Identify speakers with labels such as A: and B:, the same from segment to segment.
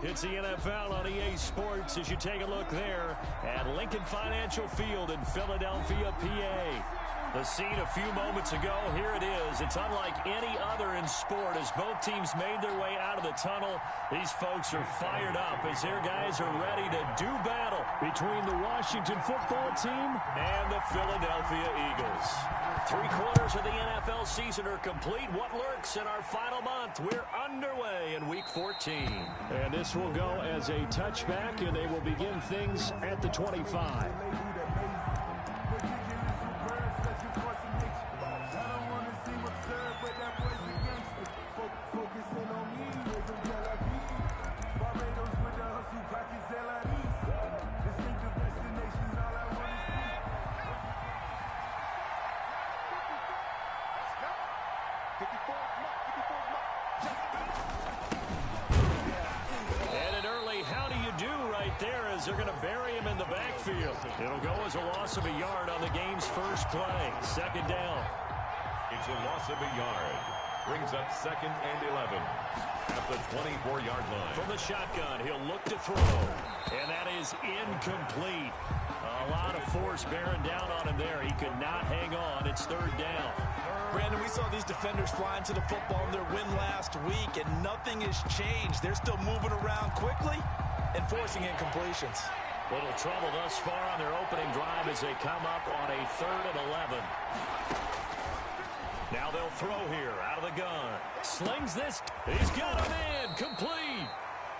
A: It's the NFL on EA Sports as you take a look there at Lincoln Financial Field in Philadelphia, PA. The scene a few moments ago, here it is. It's unlike any other in sport as both teams made their way out of the tunnel. These folks are fired up as their guys are ready to do battle between the Washington football team and the Philadelphia Eagles. 3/4 of the NFL season are complete. What lurks in our final month? We're underway in Week 14.
B: And this will go as a touchback, and they will begin things at the 25.
A: They're going to bury him in the backfield. It'll go as a loss of a yard on the game's first play. Second down.
C: It's a loss of a yard. Brings up 2nd and 11 at the 24-yard line.
A: From the shotgun, he'll look to throw. And that is incomplete. A lot of force bearing down on him there. He could not hang on. It's 3rd down.
D: Brandon, we saw these defenders fly into the football in their win last week, and nothing has changed. They're still moving around quickly and forcing incompletions.
A: Little trouble thus far on their opening drive as they come up on a 3rd and 11. Now they'll throw here out of the gun. Slings this. He's got him in. Complete.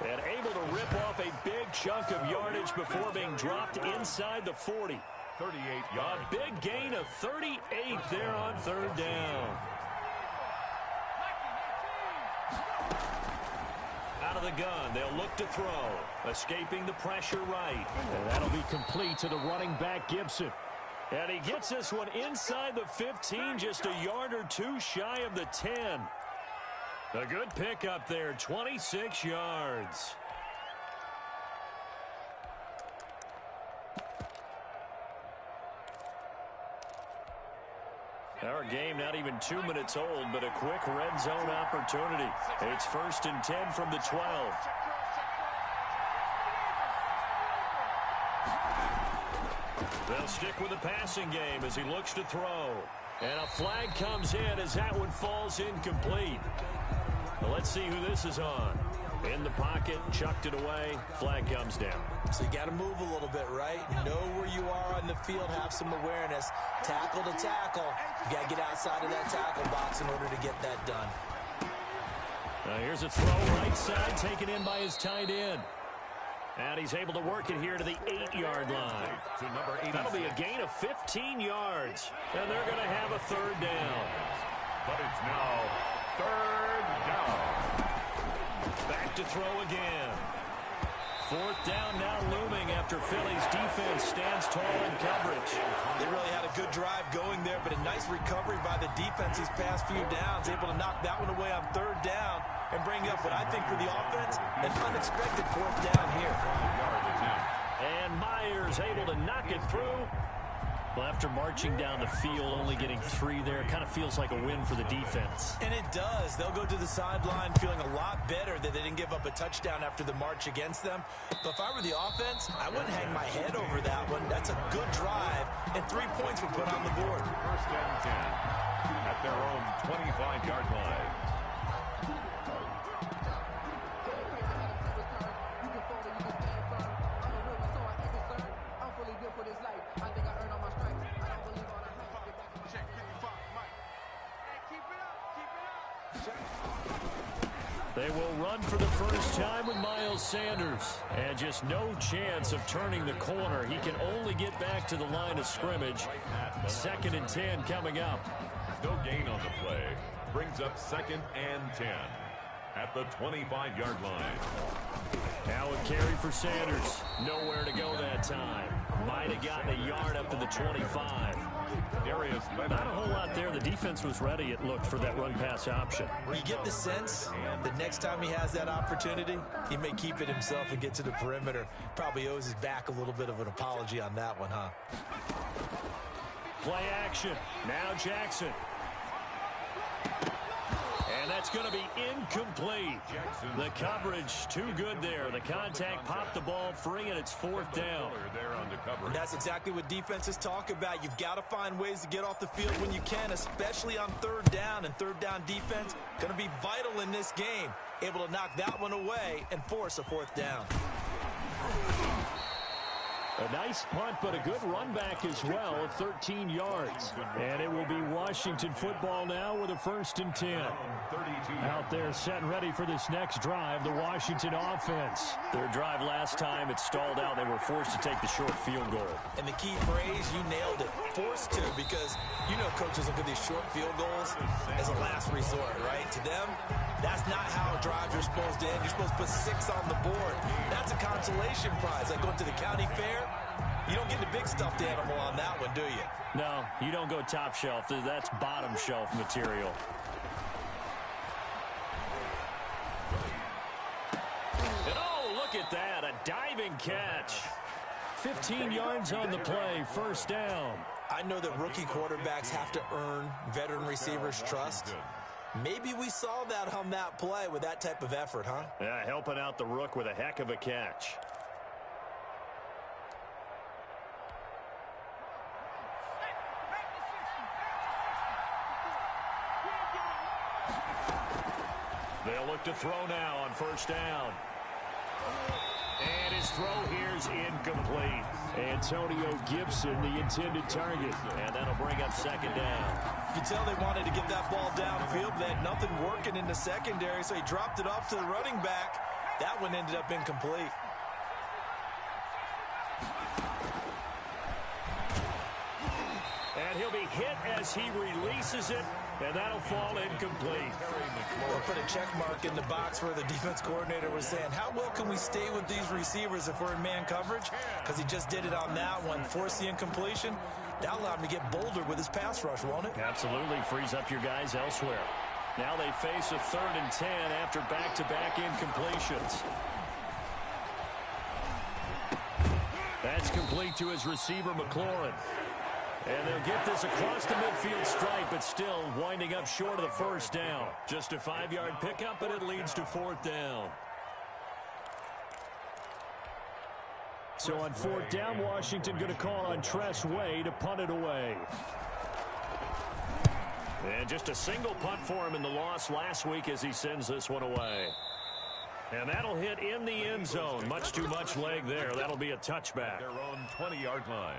A: And able to rip off a big chunk of yardage before being dropped inside the 40.
C: 38 yards.
A: A big gain of 38 there on 3rd down. Out of the gun, they'll look to throw. Escaping the pressure right.
B: And that'll be complete to the running back, Gibson.
A: And he gets this one inside the 15, just a yard or two shy of the 10. A good pickup there, 26 yards. Our game not even 2 minutes old, but a quick red zone opportunity. It's 1st and 10 from the 12. They'll stick with the passing game as he looks to throw. And a flag comes in as that one falls incomplete. Well, let's see who this is on. In the pocket, chucked it away, flag comes down.
D: So you got to move a little bit, right? Know where you are on the field, have some awareness. Tackle to tackle. You got to get outside of that tackle box in order to get that done.
A: Here's a throw right side, taken in by his tight end. And he's able to work it here to the 8-yard line. That'll be a gain of 15 yards. And they're going to have a 3rd down.
C: But it's now 3rd down.
A: Back to throw again. 4th down now looming after Philly's defense stands tall in coverage.
D: They really had a good drive going there, but a nice recovery by the defense these past few downs, able to knock that one away on 3rd down and bring up what I think for the offense, an unexpected 4th down here.
A: And Myers able to knock it through. Well, after marching down the field, only getting 3 there, kind of feels like a win for the defense.
D: And it does. They'll go to the sideline feeling a lot better that they didn't give up a touchdown after the march against them. But if I were the offense, I wouldn't hang my head over that one. That's a good drive, and 3 points were put on the board.
C: 1st and 10 at their own 25-yard line.
A: They will run for the first time with Miles Sanders. And just no chance of turning the corner. He can only get back to the line of scrimmage. 2nd and 10 coming up.
C: No gain on the play. Brings up 2nd and 10 at the 25-yard line.
A: Now a carry for Sanders. Nowhere to go that time. Might have gotten a yard up to the 25. Not a whole lot there. The defense was ready, it looked, for that run-pass option.
D: Well, you get the sense that next time he has that opportunity, he may keep it himself and get to the perimeter. Probably owes his back a little bit of an apology on that one, huh?
A: Play action. Now Jackson. And that's going to be incomplete. The coverage too good there. The contact popped the ball free, and it's fourth down.
D: And that's exactly what defenses talk about. You've got to find ways to get off the field when you can, especially on third down. And third down defense going to be vital in this game. Able to knock that one away and force a fourth down.
B: A nice punt, but a good run back as well of 13 yards. And it will be Washington football now with a 1st and 10. Out there set and ready for this next drive, the Washington offense.
A: Their drive last time, it stalled out. They were forced to take the short field goal.
D: And the key phrase, you nailed it, forced to, because you know coaches look at these short field goals as a last resort, right? To them, that's not how drives are supposed to end. You're supposed to put 6 on the board. That's a consolation prize. Like going to the county fair, you don't get the big stuffed animal on that one, do you?
A: No, you don't go top shelf. That's bottom shelf material. And oh, look at that, a diving catch. 15 yards on the play, 1st down.
D: I know that rookie quarterbacks have to earn veteran receivers' trust. Maybe we saw that on that play with that type of effort, huh?
A: Yeah, helping out the rook with a heck of a catch. They'll look to throw now on 1st down. And his throw here's incomplete.
B: Antonio Gibson, the intended target.
A: And that'll bring up 2nd down.
D: You can tell they wanted to get that ball downfield. They had nothing working in the secondary, so he dropped it off to the running back. That one ended up incomplete.
A: And he'll be hit as he releases it, and that'll fall incomplete.
D: We'll put a check mark in the box where the defense coordinator was saying, how well can we stay with these receivers if we're in man coverage? Because he just did it on that one, forced the incompletion. That'll allow him to get bolder with his pass rush, won't it?
A: Absolutely, frees up your guys elsewhere. Now they face a 3rd and 10 after back-to-back incompletions. That's complete to his receiver, McLaurin. And they'll get this across the midfield stripe, but still winding up short of the 1st down. Just a 5-yard pickup, but it leads to 4th down.
B: So on 4th down, Washington going to call on Tress Way to punt it away.
A: And just a single punt for him in the loss last week as he sends this one away. And that'll hit in the end zone. Much too much leg there. That'll be a touchback.
C: Their own 20-yard line.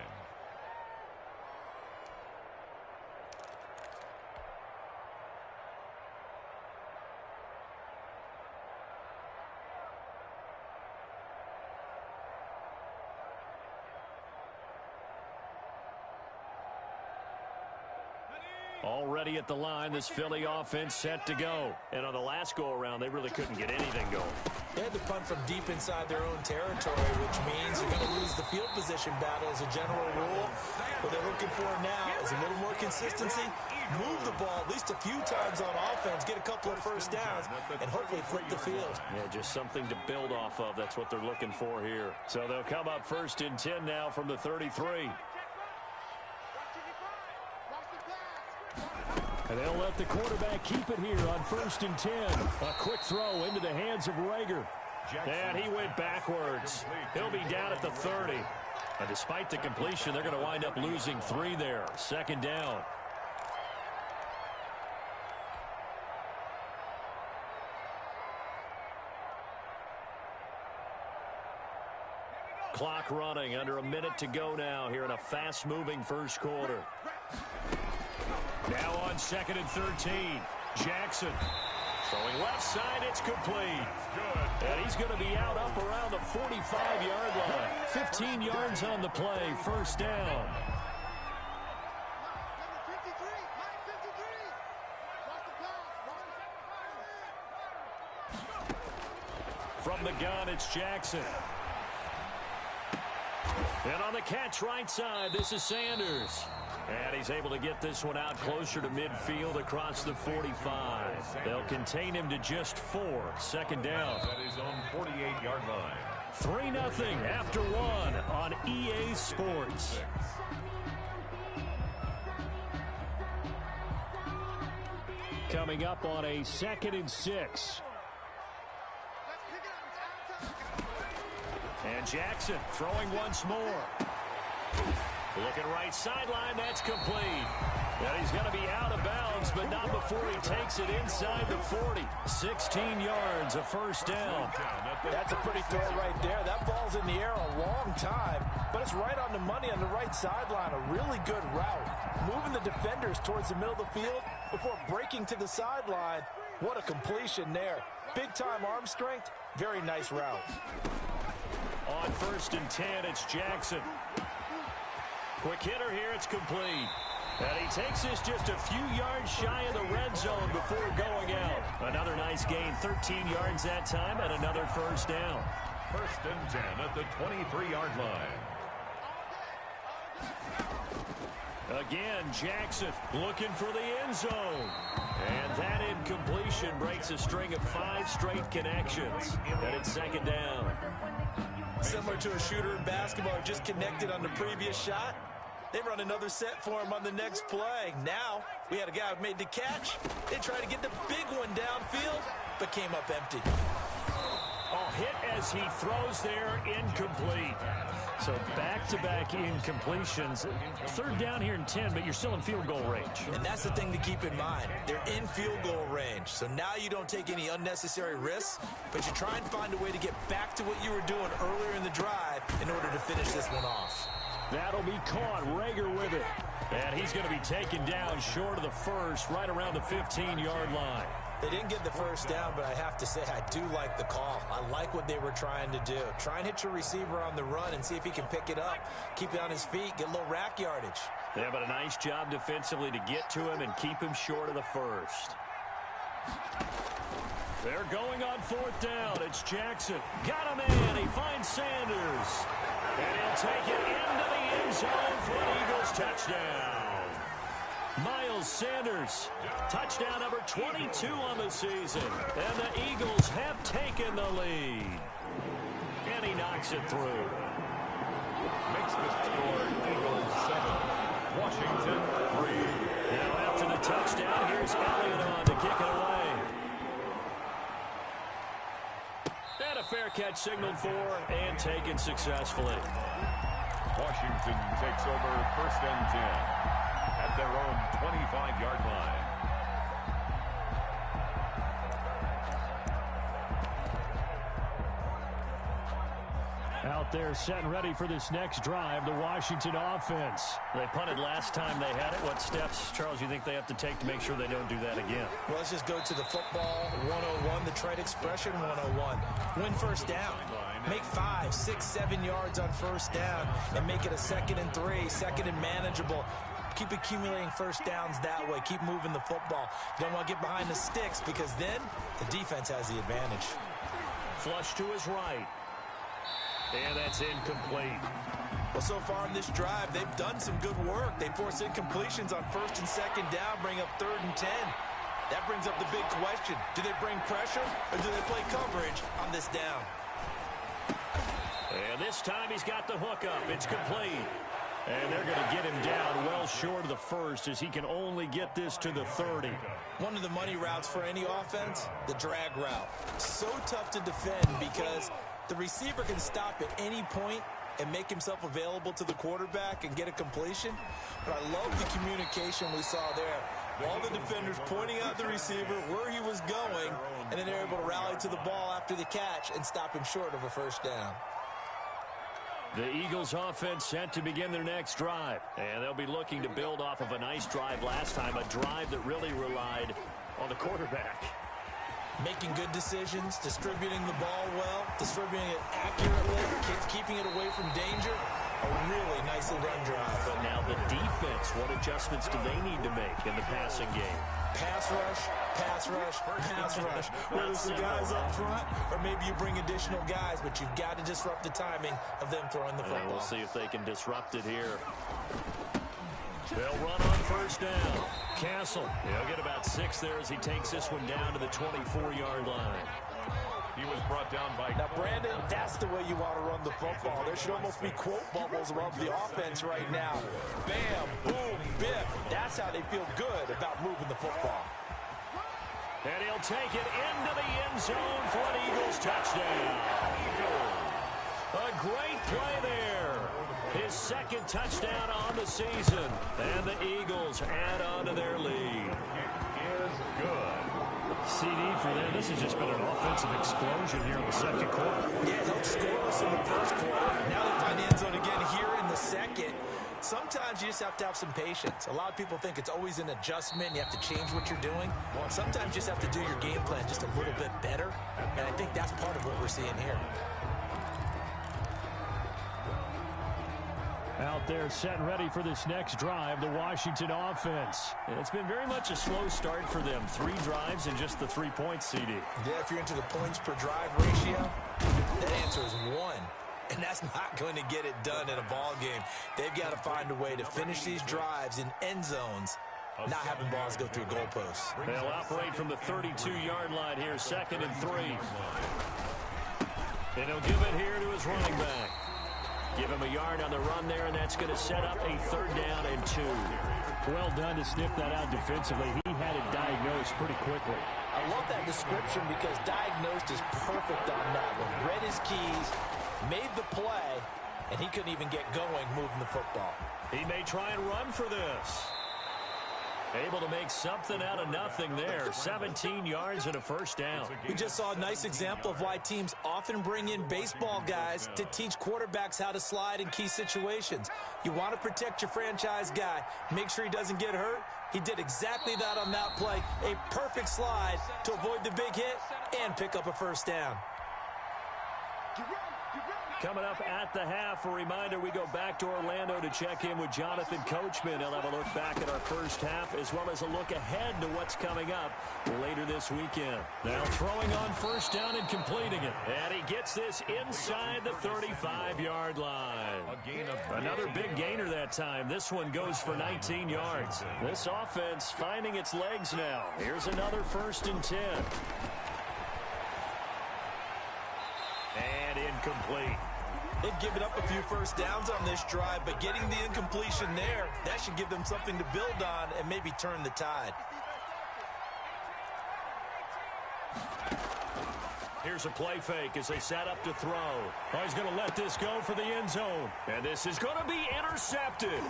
A: Already at the line, this Philly offense set to go. And on the last go-around, they really couldn't get anything going.
D: They had to punt from deep inside their own territory, which means you're going to lose the field position battle as a general rule. What they're looking for now is a little more consistency, move the ball at least a few times on offense, get a couple of 1st downs, and hopefully flip the field.
A: Yeah, just something to build off of. That's what they're looking for here. So they'll come up 1st and 10 now from the 33.
B: And they'll let the quarterback keep it here on 1st and 10. A quick throw into the hands of Rager.
A: And he went backwards. He'll be down at the 30. And despite the completion, they're going to wind up losing 3 there. 2nd down. Clock running, under a minute to go now here in a fast-moving 1st quarter. Now on 2nd and 13, Jackson throwing left side, it's complete. And he's going to be out up around the 45-yard line. 15 yards on the play, 1st down. From the gun, it's Jackson. And on the catch right side, this is Sanders. And he's able to get this one out closer to midfield across the 45. They'll contain him to just 4. 2nd down.
C: That is on 48-yard line.
A: 3-0 after 1 on EA Sports.
B: coming up on a 2nd and 6.
A: And Jackson throwing once more. Looking right sideline, that's complete. And he's going to be out of bounds, but not before he takes it inside the 40. 16 yards, a first down.
D: That's a pretty throw right there. That ball's in the air a long time, but it's right on the money on the right sideline. A really good route. Moving the defenders towards the middle of the field before breaking to the sideline. What a completion there. Big-time arm strength. Very nice route.
A: On 1st and 10, it's Jackson. Quick hitter here, it's complete. And he takes this just a few yards shy of the red zone before going out. Another nice gain, 13 yards that time, and another first down.
C: 1st and 10 at the 23-yard line.
A: Again, Jackson looking for the end zone. And that incompletion breaks a string of 5 straight connections. And it's 2nd down.
D: Similar to a shooter in basketball who just connected on the previous shot. They run another set for him on the next play. Now, we had a guy who made the catch. They tried to get the big one downfield, but came up empty.
A: Oh, hit as he throws there, incomplete.
B: So back-to-back incompletions. 3rd down here and 10, but you're still in field goal range.
D: And that's the thing to keep in mind. They're in field goal range. So now you don't take any unnecessary risks, but you try and find a way to get back to what you were doing earlier in the drive in order to finish this one off.
B: That'll be caught. Rager with it.
A: And he's going to be taken down short of the first, right around the 15-yard line.
D: They didn't get the first down, but I have to say I do like the call. I like what they were trying to do. Try and hit your receiver on the run and see if he can pick it up. Keep it on his feet, get a little rack yardage.
A: Yeah, but a nice job defensively to get to him and keep him short of the first. They're going on 4th down. It's Jackson. Got him in. He finds Sanders. And he'll take it into the end zone for an Eagles touchdown. Miles Sanders, touchdown number 22 on the season. And the Eagles have taken the lead. And he knocks it through.
C: Makes the score Eagles 7, Washington 3.
A: Now after the touchdown, here's Elliott on to kick it away. And a fair catch signaled for and taken successfully.
C: Washington takes over 1st and 10 at their own 25-yard line.
B: Out there set and ready for this next drive, the Washington offense.
A: They punted last time they had it. What steps, Charles, you think they have to take to make sure they don't do that again?
D: Well, let's just go to the football 101, the trade expression 101. Win first down. Make 5, 6, 7 yards on first down and make it a 2nd and 3, 2nd and manageable. Keep accumulating first downs that way. Keep moving the football. You don't want to get behind the sticks because then the defense has the advantage.
A: Flush to his right. And that's incomplete.
D: Well, so far in this drive, they've done some good work. They force incompletions on 1st and 2nd down, bring up 3rd and 10. That brings up the big question. Do they bring pressure or do they play coverage on this down?
A: And this time he's got the hook up. It's complete. And they're going to get him down well short of the first as he can only get this to the 30.
D: One of the money routes for any offense, the drag route. So tough to defend because the receiver can stop at any point and make himself available to the quarterback and get a completion. But I love the communication we saw there. All the defenders pointing out the receiver, where he was going, and then they're able to rally to the ball after the catch and stop him short of a first down.
A: The Eagles offense set to begin their next drive. And they'll be looking to build off of a nice drive last time, a drive that really relied on the quarterback.
D: Making good decisions, distributing the ball well, distributing it accurately, keeping it away from danger. A really nicely run drive.
A: But now the defense, what adjustments do they need to make in the passing game?
D: Pass rush, pass rush, pass rush. Whether it's the guys up front or maybe you bring additional guys, but you've got to disrupt the timing of them throwing the football.
A: We'll see if they can disrupt it here. They'll run on first down. Castle, he'll get about 6 there as he takes this one down to the 24-yard line.
C: He was brought down by...
D: Now, Brandon, that's the way you want to run the football. There should almost be quote bubbles above the offense right now. Bam, boom, biff. That's how they feel good about moving the football.
A: And he'll take it into the end zone for an Eagles touchdown. A great play there. His second touchdown on the season. And the Eagles add on to their lead.
C: It is good.
B: CD for them. This has just been an offensive explosion here in the second quarter.
D: Yeah, it helped score us in the first quarter. Now they find the end zone again here in the second. Sometimes you just have to have some patience. A lot of people think it's always an adjustment. You have to change what you're doing. Sometimes you just have to do your game plan just a little bit better. And I think that's part of what we're seeing here.
B: Out there set and ready for this next drive, the Washington offense.
A: It's been very much a slow start for them. 3 drives and just the 3 points, CD.
D: Yeah, if you're into the points per drive ratio, that answer is 1. And that's not going to get it done in a ball game. They've got to find a way to finish these drives in end zones, not having balls go through goalposts.
A: They'll operate from the 32-yard line here, 2nd and 3. And he'll give it here to his running back. Give him a yard on the run there, and that's going to set up a 3rd down and 2.
B: Well done to sniff that out defensively. He had it diagnosed pretty quickly.
D: I love that description because diagnosed is perfect on that one. Read his keys, made the play, and he couldn't even get going moving the football.
A: He may try and run for this. Able to make something out of nothing there. 17 yards and a 1st down.
D: We just saw a nice example of why teams often bring in baseball guys to teach quarterbacks how to slide in key situations. You want to protect your franchise guy. Make sure he doesn't get hurt. He did exactly that on that play. A perfect slide to avoid the big hit and pick up a 1st down.
A: Coming up at the half, a reminder, we go back to Orlando to check in with Jonathan Coachman. He'll have a look back at our first half as well as a look ahead to what's coming up later this weekend.
B: Now throwing on 1st down and completing it.
A: And he gets this inside the 35-yard line. Another big gainer that time. This one goes for 19 yards. This offense finding its legs now. Here's another 1st and 10. And incomplete.
D: They've given up a few 1st downs on this drive, but getting the incompletion there, that should give them something to build on and maybe turn the tide.
A: Here's a play fake as they set up to throw. Oh, he's going to let this go for the end zone. And this is going to be intercepted.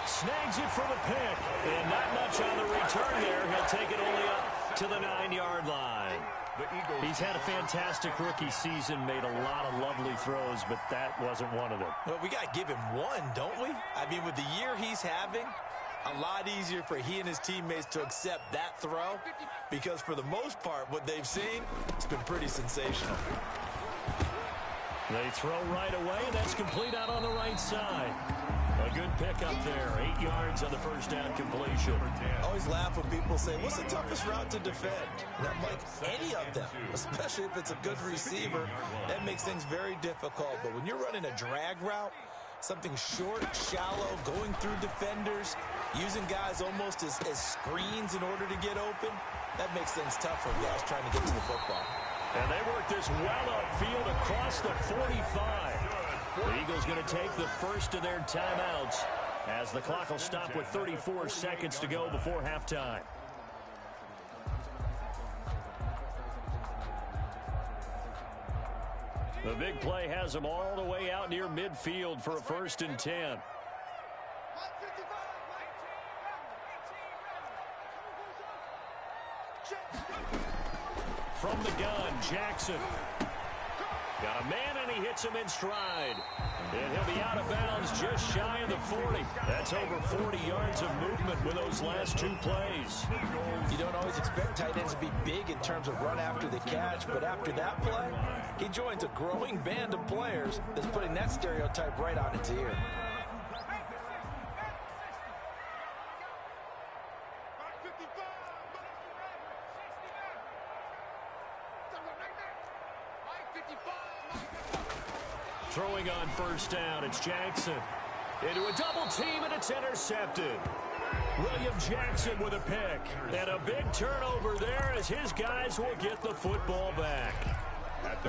A: Snags it for the pick. And not much on the return there. He'll take it only up to the 9-yard line. He's had a fantastic rookie season, made a lot of lovely throws, but that wasn't one of them.
D: Well, we got to give him one, don't we? I mean, with the year he's having, a lot easier for he and his teammates to accept that throw because for the most part, what they've seen, it's been pretty sensational.
A: They throw right away, and that's complete out on the right side. A good pickup there. 8 yards on the 1st down completion.
D: I always laugh when people say, what's the toughest route to defend? And I'm like, any of them, especially if it's a good receiver. That makes things very difficult. But when you're running a drag route, something short, shallow, going through defenders, using guys almost as screens in order to get open, that makes things tough for guys trying to get to the football.
A: And they work this well upfield across the 45. The Eagles going to take the first of their timeouts as the clock will stop with 34 seconds to go before halftime. The big play has them all the way out near midfield for a 1st and 10. From the gun, Jackson. Got a man, and he hits him in stride. And he'll be out of bounds just shy of the 40. That's over 40 yards of movement with those last 2 plays.
D: You don't always expect tight ends to be big in terms of run after the catch, but after that play, he joins a growing band of players that's putting that stereotype right on its ear.
A: Throwing on 1st down, it's Jackson. Into a double team, and it's intercepted. William Jackson with a pick. And a big turnover there as his guys will get the football back.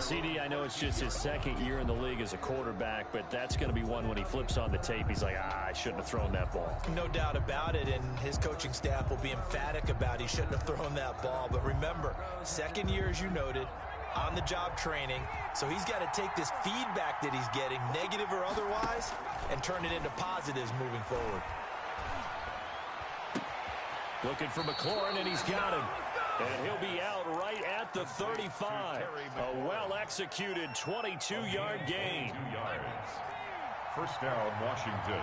B: CD, I know it's just his second year in the league as a quarterback, but that's going to be one when he flips on the tape. He's like, I shouldn't have thrown that ball.
D: No doubt about it, and his coaching staff will be emphatic about he shouldn't have thrown that ball. But remember, second year, as you noted, on-the-job training, so he's got to take this feedback that he's getting, negative or otherwise, and turn it into positives moving forward.
B: Looking for McLaurin, and he's got him. And he'll be out right at the 35. A well-executed 22-yard gain.
C: 2 yards. First down, Washington.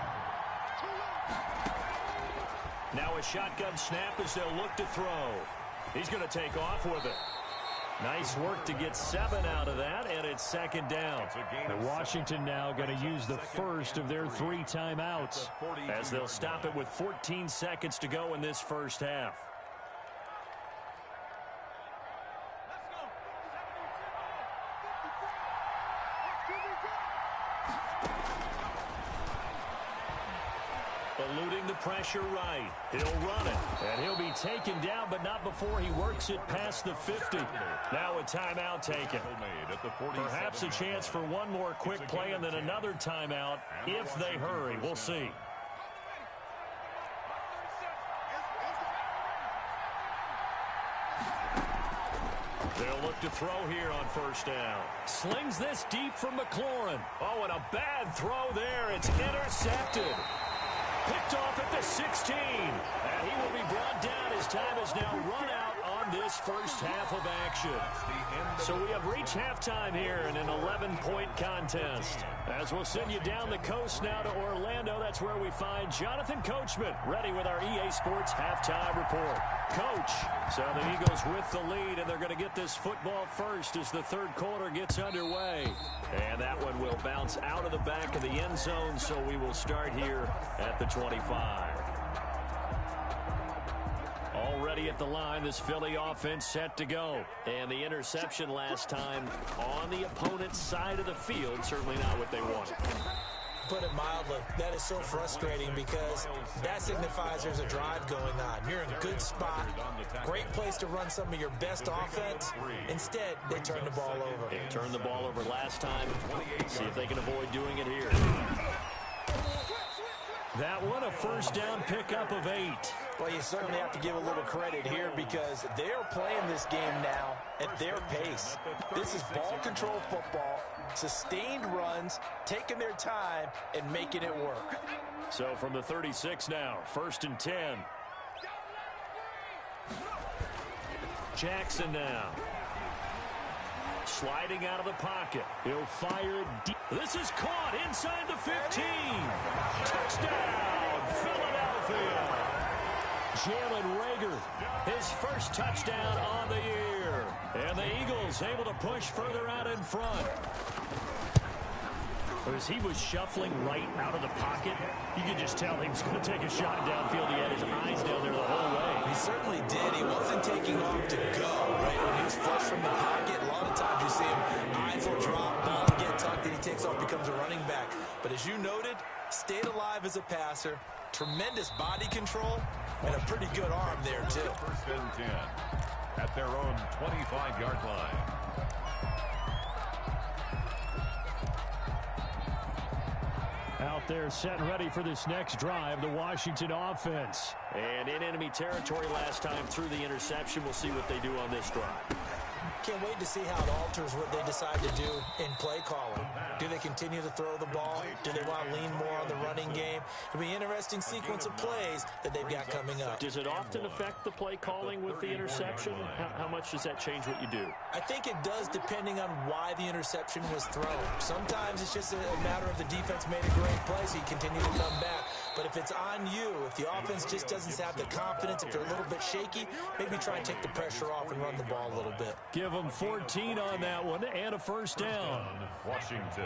B: Now a shotgun snap as they'll look to throw. He's going to take off with it. Nice work to get 7 out of that, and it's second down. And Washington now going to use the first of their 3 timeouts as they'll stop it with 14 seconds to go in this first half. Eluding the pressure right. He'll run it, and he'll be taken down, but not before he works it past the 50. Now a timeout taken. Perhaps a chance for one more quick play and then another timeout if they hurry. We'll see. They'll look to throw here on first down. Slings this deep from McLaurin. Oh, and a bad throw there. It's intercepted. Picked off at the 16. And he will be brought down. His time is now run out on this first half of action. So we have reached halftime here in an 11-point contest. As we'll send you down the coast now to Orlando, that's where we find Jonathan Coachman, ready with our EA Sports halftime report. Coach, so the Eagles with the lead, and they're going to get this football first as the third quarter gets underway. And that one will bounce out of the back of the end zone, so we will start here at the 25. Already at the line, this Philly offense set to go. And the interception last time on the opponent's side of the field, certainly not what they wanted.
D: Put it mildly, that is so frustrating because that signifies there's a drive going on. You're in a good spot, great place to run some of your best offense. Instead, they turn the ball over.
B: They turned the ball over last time. See if they can avoid doing it here. That one, a first down pickup of 8.
D: Well, you certainly have to give a little credit here because they're playing this game now at their pace. This is ball control football, sustained runs, taking their time, and making it work.
B: So from the 36 now, first and 10. Jackson now. Sliding out of the pocket. He'll fire deep. This is caught inside the 15. Touchdown, Philadelphia. Jalen Reagor, his first touchdown on the year. And the Eagles able to push further out in front. As he was shuffling right out of the pocket, you could just tell he was going to take a shot downfield. He had his eyes down there the whole way.
D: He certainly did. He wasn't taking off to go, right? When he was flush from the pocket, a lot of times you see him, eyes will drop, ball will get tucked, and he takes off, becomes a running back. But as you noted, stayed alive as a passer, tremendous body control, and a pretty good arm there, too.
C: First and 10 at their own 25-yard line.
B: Out there set and ready for this next drive, the Washington offense. And in enemy territory last time through the interception. We'll see what they do on this drive.
D: Can't wait to see how it alters what they decide to do in play calling. Do they continue to throw the ball? Do they want to lean more on the running game? It'll be an interesting sequence of plays that they've got coming up.
B: Does it often affect the play calling with the interception? How much does that change what you do?
D: I think it does depending on why the interception was thrown. Sometimes it's just a matter of the defense made a great play, so you continue to come back. But if it's on you, if the offense just doesn't have the confidence, if they're a little bit shaky, maybe try and take the pressure off and run the ball a little bit.
B: Give them 14 on that one and a first down.
C: Washington.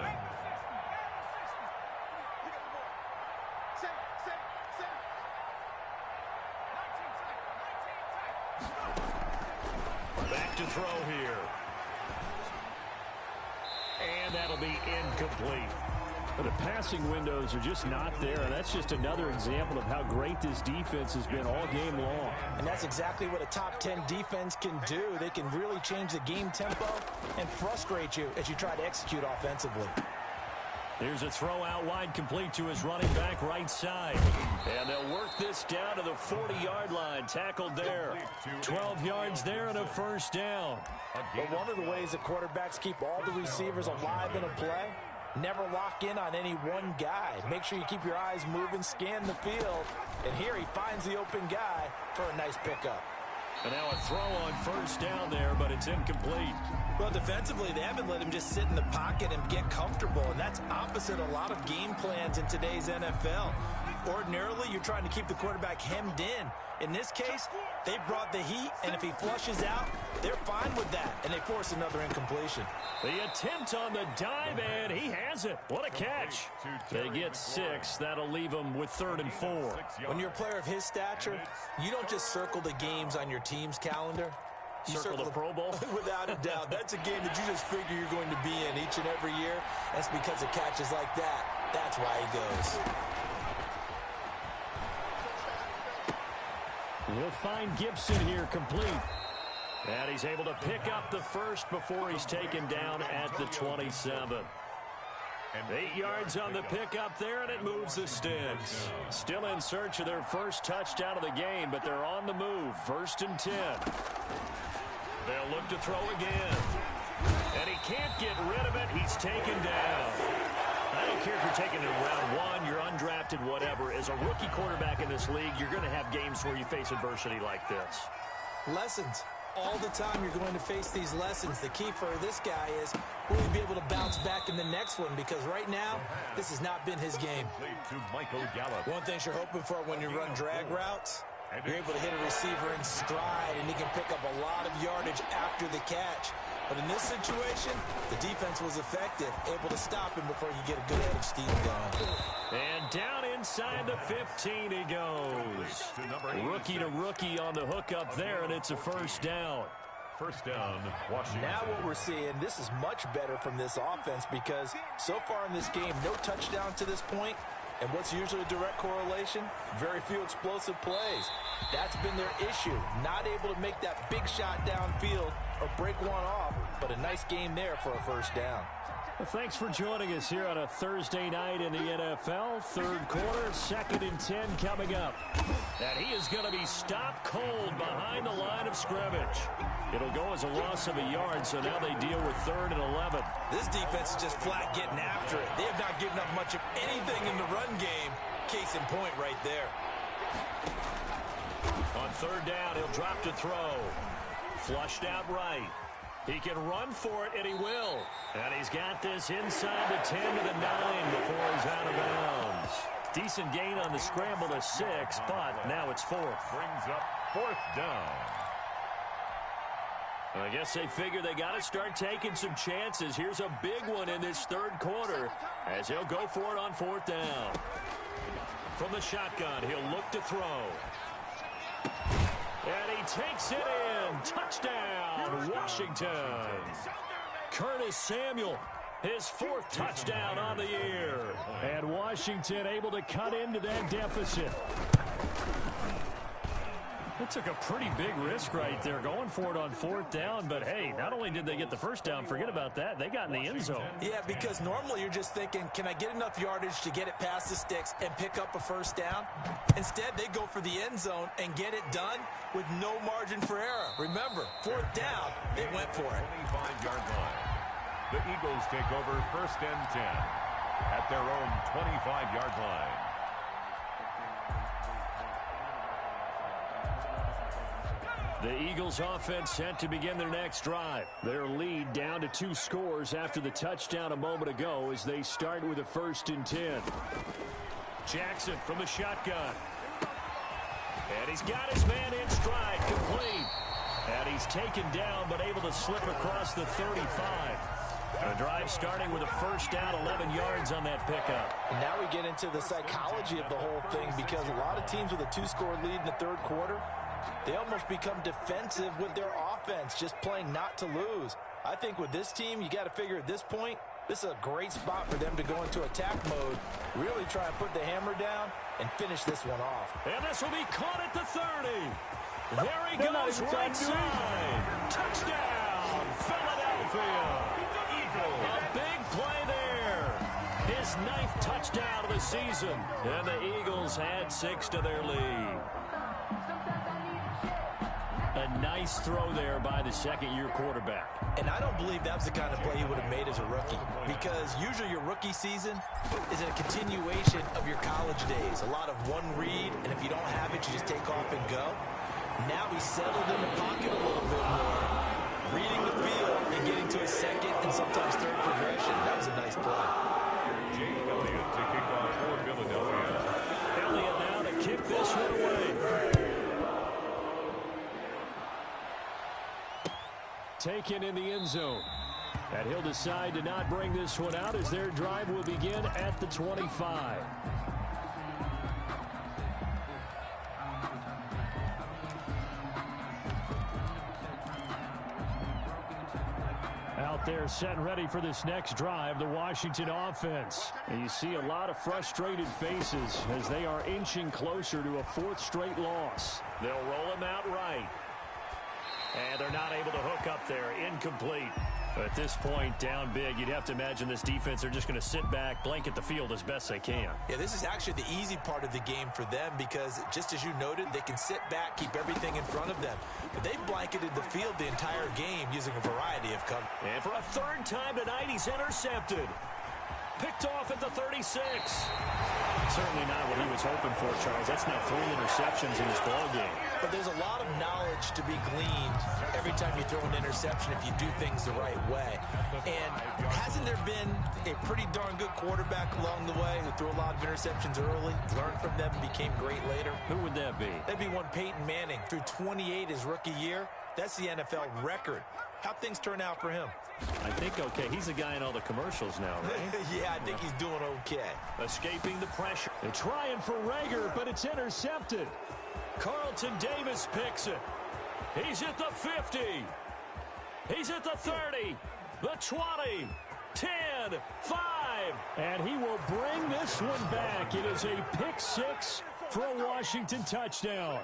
B: Back to throw here. And that'll be incomplete. But the passing windows are just not there, and that's just another example of how great this defense has been all game long.
D: And that's exactly what a top 10 defense can do. They can really change the game tempo and frustrate you as you try to execute offensively.
B: Here's a throw out wide, complete to his running back right side. And they'll work this down to the 40-yard line. Tackled there. 12 yards there and a first down.
D: But one of the ways that quarterbacks keep all the receivers alive in a play, never lock in on any one guy. Make sure you keep your eyes moving, scan the field. And here he finds the open guy for a nice pickup.
B: And now a throw on first down there, but it's incomplete.
D: Well, defensively, they haven't let him just sit in the pocket and get comfortable, and that's opposite a lot of game plans in today's NFL. Ordinarily, you're trying to keep the quarterback hemmed in. In this case, they brought the heat, and if he flushes out, they're fine with that, and they force another incompletion.
B: The attempt on the dive, and he has it. What a catch. They get 6. That'll leave them with 3rd and 4.
D: When you're a player of his stature, you don't just circle the games on your team's calendar. You
B: circle the Pro Bowl?
D: Without a doubt. That's a game that you just figure you're going to be in each and every year. That's because of catches like that. That's why he goes.
B: He'll find Gibson here, complete. And he's able to pick up the first before he's taken down at the 27. 8 yards on the pickup there, and it moves the sticks. Still in search of their first touchdown of the game, but they're on the move. 1st and 10. They'll look to throw again. And he can't get rid of it. He's taken down. I don't care if you're taking it in round 1, you're undrafted, whatever. As a rookie quarterback in this league, you're going to have games where you face adversity like this.
D: Lessons. All the time you're going to face these lessons. The key for this guy is will he be able to bounce back in the next one? Because right now, this has not been his game. One thing you're hoping for when you run drag routes, you're able to hit a receiver in stride, and he can pick up a lot of yardage after the catch. But in this situation, the defense was effective, able to stop him before you get a good head of steam going.
B: And down inside the 15 he goes. Rookie to rookie on the hook up there, and it's a first down.
C: First down, Washington.
D: Now what we're seeing, this is much better from this offense because so far in this game, no touchdown to this point. And what's usually a direct correlation? Very few explosive plays. That's been their issue. Not able to make that big shot downfield or break one off, but a nice game there for a first down.
B: Well, thanks for joining us here on a Thursday night in the NFL. 3rd quarter, 2nd and 10 coming up. And he is going to be stopped cold behind the line of scrimmage. It'll go as a loss of a yard, so now they deal with 3rd and 11.
D: This defense is just flat getting after it. They have not given up much of anything in the run game. Case in point right there.
B: On 3rd down, he'll drop to throw. Flushed out right. He can run for it, and he will. And he's got this inside the 10 to the 9 before he's out of bounds. Decent gain on the scramble to 6, but now it's 4th.
C: Brings up 4th down.
B: I guess they figure they got to start taking some chances. Here's a big one in this 3rd quarter as he'll go for it on 4th down. From the shotgun, he'll look to throw. And he takes it in. Touchdown, Washington. Curtis Samuel, his 4th touchdown on the year. And Washington able to cut into that deficit. That took a pretty big risk right there, going for it on 4th down. But, hey, not only did they get the first down, forget about that, they got in the end zone.
D: Yeah, because normally you're just thinking, can I get enough yardage to get it past the sticks and pick up a first down? Instead, they go for the end zone and get it done with no margin for error. Remember, 4th down, they went for it.
C: 25-yard line. The Eagles take over 1st and 10 at their own 25-yard line.
B: The Eagles offense set to begin their next drive. Their lead down to 2 scores after the touchdown a moment ago as they start with a 1st and 10. Jackson from the shotgun. And he's got his man in stride, complete. And he's taken down but able to slip across the 35. The drive starting with a first down, 11 yards on that pickup.
D: And now we get into the psychology of the whole thing because a lot of teams with a 2-score lead in the 3rd quarter, they almost become defensive with their offense, just playing not to lose. I think with this team, you got to figure at this point, This is a great spot for them to go into attack mode, really try and put the hammer down and finish this one off.
B: And this will be caught at the 30. There he goes, right side. Touchdown, Philadelphia. A big play there. His 9th touchdown of the season. And the Eagles add 6 to their lead. A nice throw there by the second-year quarterback.
D: And I don't believe that was the kind of play he would have made as a rookie, because usually your rookie season is a continuation of your college days. A lot of one read, and if you don't have it, you just take off and go. Now he's settled in the pocket a little bit more, reading the field and getting to a second and sometimes third progression. That was a nice play.
C: Jay Elliott to kick off for Philadelphia.
B: Elliott now to kick this one away. Taken in the end zone. And he'll decide to not bring this one out as their drive will begin at the 25. Out there set and ready for this next drive, the Washington offense. And you see a lot of frustrated faces as they are inching closer to a 4th straight loss. They'll roll him out right. And they're not able to hook up there. Incomplete. At this point, down big, you'd have to imagine this defense are just going to sit back, blanket the field as best they can.
D: Yeah, this is actually the easy part of the game for them because, just as you noted, they can sit back, keep everything in front of them. But they've blanketed the field the entire game using a variety of cover.
B: And for a 3rd time tonight, he's intercepted. Picked off at the 36. Certainly not what he was hoping for, Charles. That's now 3 interceptions in this ballgame.
D: But there's a lot of knowledge to be gleaned every time you throw an interception if you do things the right way. And hasn't there been a pretty darn good quarterback along the way who threw a lot of interceptions early, learned from them, and became great later?
B: Who would that be?
D: That'd be one Peyton Manning. Threw 28 his rookie year. That's the NFL record. How'd things turn out for him?
B: I think okay. He's the guy in all the commercials now, right?
D: Yeah, I think he's doing okay.
B: Escaping the pressure. They're trying for Rager, but it's intercepted. Carlton Davis picks it. He's at the 50. He's at the 30. The 20. 10. 5. And he will bring this one back. It is a pick 6 for a Washington touchdown.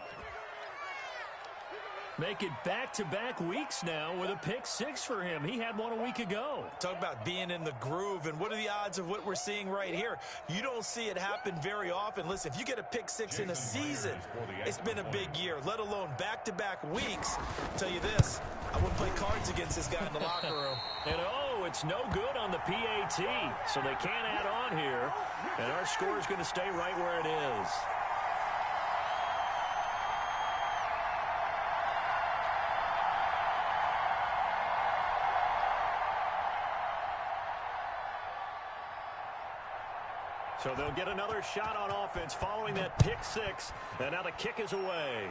B: Make it back-to-back weeks now with a pick 6 for him. He had one a week ago.
D: Talk about being in the groove, and what are the odds of what we're seeing right here? You don't see it happen very often. Listen, if you get a pick 6 in a season, it's been a big year, let alone back-to-back weeks. I'll tell you this, I wouldn't play cards against this guy in the locker room.
B: And oh, it's no good on the PAT, so they can't add on here, and our score is going to stay right where it is. So they'll get another shot on offense following that pick 6. And now the kick is away.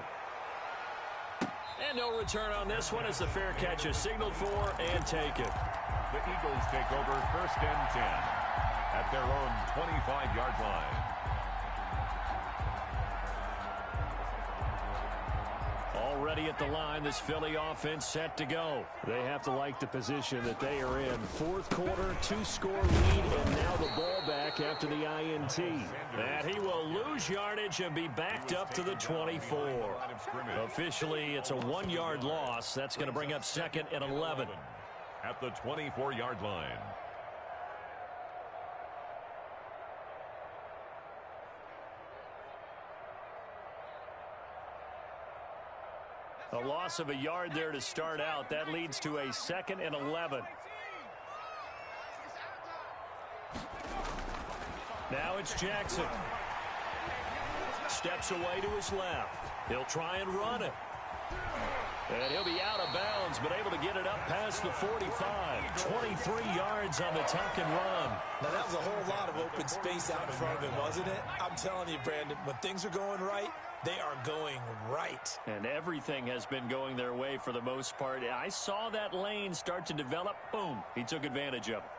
B: And no return on this one as the fair catch is signaled for and taken.
C: The Eagles take over 1st and 10 at their own 25-yard line.
B: Already at the line, this Philly offense set to go. They have to like the position that they are in. 4th quarter, 2-score lead, and now the ball back after the INT. And he will lose yardage and be backed up to the 24. Officially, it's a 1-yard loss. That's going to bring up 2nd and 11.
C: At the 24-yard line.
B: A loss of a yard there to start out. That leads to a 2nd and 11. Now it's Jackson. Steps away to his left. He'll try and run it. And he'll be out of bounds, but able to get it up past the 45. 23 yards on the tuck and run.
D: Now, that was a whole lot of open space out in front of him, wasn't it? I'm telling you, Brandon, when things are going right, they are going right.
B: And everything has been going their way for the most part. I saw that lane start to develop. Boom. He took advantage of it.